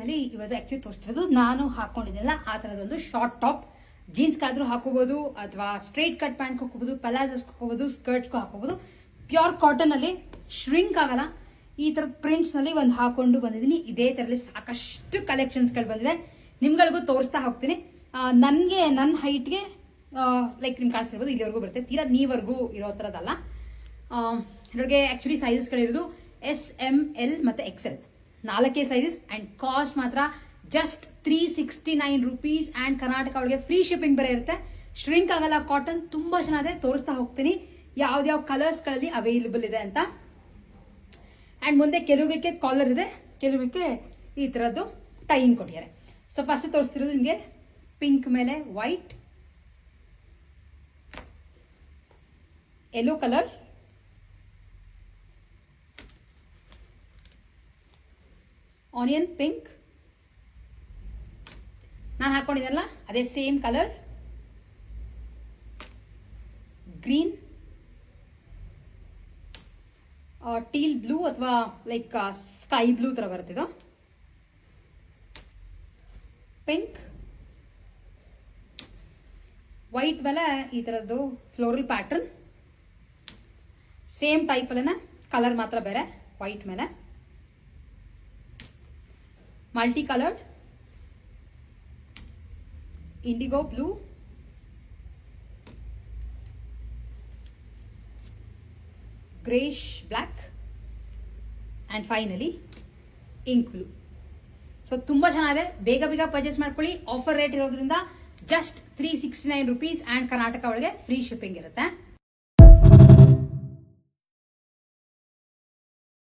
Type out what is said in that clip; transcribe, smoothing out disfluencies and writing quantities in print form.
ನಲ್ಲಿ ಇವತ್ತು ಆಕ್ಚುಲಿ ತೋರಿಸ್ತಿರೋದು ನಾನು ಹಾಕೊಂಡಿದ್ದೆಲ್ಲ ಆ ತರದೊಂದು ಶಾರ್ಟ್ ಟಾಪ್. ಜೀನ್ಸ್ ಆದ್ರೂ ಹಾಕೋಬಹುದು ಅಥವಾ ಸ್ಟ್ರೈಟ್ ಕಟ್ ಪ್ಯಾಂಟ್ ಹಾಕೋಬಹುದು, ಪಲಾಜೋಸ್ ಹಾಕೋಬಹುದು, ಸ್ಕರ್ಟ್ಸ್ ಹಾಕೋಬಹುದು. ಪ್ಯೂರ್ ಕಾಟನ್ ಅಲ್ಲಿ ಶ್ರಿಂಕ್ ಆಗಲ್ಲ. ಈ ತರದ ಪ್ರಿಂಟ್ಸ್ ನಲ್ಲಿ ಒಂದು ಹಾಕೊಂಡು ಬಂದಿದ್ದೀನಿ. ಇದೇ ತರದಲ್ಲಿ ಸಾಕಷ್ಟು ಕಲೆಕ್ಷನ್ಸ್ ಗಳು ಬಂದಿದೆ, ನಿಮ್ಗಳಿಗೂ ತೋರಿಸ್ತಾ ಹೋಗ್ತೀನಿ. ನನ್ಗೆ ನನ್ನ ಹೈಟ್ಗೆ ಲೈಕ್ ನಿಮ್ಗೆ ಕಾಣಿಸ್ತಿರ್ಬೋದು, ಇಲ್ಲಿವರೆಗೂ ಬರುತ್ತೆ, ತೀರಾ ನೀವರೆಗೂ ಇರೋ ತರದಲ್ಲ. ಇದ್ರಿಗೆ ಆಕ್ಚುಲಿ ಸೈಜಸ್ ಗಳಿರೋದು SML ಮತ್ತೆ XL 4 ಸೈಜಸ್ ಅಂಡ್ ಕಾಸ್ಟ್ ಮಾತ್ರ ಜಸ್ಟ್ 369 ರೂಪೀಸ್ ಅಂಡ್ ಕರ್ನಾಟಕ ಒಳಗೆ ಫ್ರೀ ಶಿಪ್ಪಿಂಗ್ ಬೇರೆ ಇರುತ್ತೆ. ಶ್ರಿಂಕ್ ಆಗಲ್ಲ, ಕಾಟನ್ ತುಂಬಾ ಚೆನ್ನಾಗಿದೆ. ತೋರಿಸ್ತಾ ಹೋಗ್ತೀನಿ ಯಾವ್ದಾವ್ ಕಲರ್ಸ್ ಗಳಲ್ಲಿ ಅವೈಲೇಬಲ್ ಇದೆ ಅಂತ. ಅಂಡ್ ಮುಂದೆ ಕೆಲವಕ್ಕೆ ಕಾಲರ್ ಇದೆ, ಕೆಲವಕ್ಕೆ ಈ ತರದ್ದು ಟೈಮ್ ಕೊಟ್ಟಿದ್ದಾರೆ. ಸೊ ಫಸ್ಟ್ ತೋರಿಸ್ತಿರೋದು ನಿಮಗೆ ಪಿಂಕ್ ಮೇಲೆ white, yellow colour, onion pink, ನಾನು ಹಾಕೊಂಡಿದ್ದಲ್ಲ ಅದೇ same colour, green, teal blue ಅಥವಾ ಲೈಕ್ ಸ್ಕೈ ಬ್ಲೂ ತರ ಬರ್ತಿದ್ದು, ಪಿಂಕ್, ವೈಟ್ ಮೇಲೆ ಈ ತರದ್ದು ಫ್ಲೋರಲ್ ಪ್ಯಾಟರ್ನ್, ಸೇಮ್ ಟೈಪ್ ಅಲ್ಲ, ಕಲರ್ ಮಾತ್ರ ಬೇರೆ. ವೈಟ್ ಮೇಲೆ multicoloured, indigo blue, greyish black and finally ink blue. So ತುಂಬಾ ಚೆನ್ನಾಗಿದೆ, ಬೇಗ ಬೇಗ ಪರ್ಚೇಸ್ ಮಾಡ್ಕೊಳ್ಳಿ. ಆಫರ್ ರೇಟ್ ಇರೋದ್ರಿಂದ ಜಸ್ಟ್ 369 ರೂಪೀಸ್ ಅಂಡ್ ಕರ್ನಾಟಕ ಒಳಗೆ ಫ್ರೀ ಶಿಪ್ಪಿಂಗ್ ಇರುತ್ತೆ.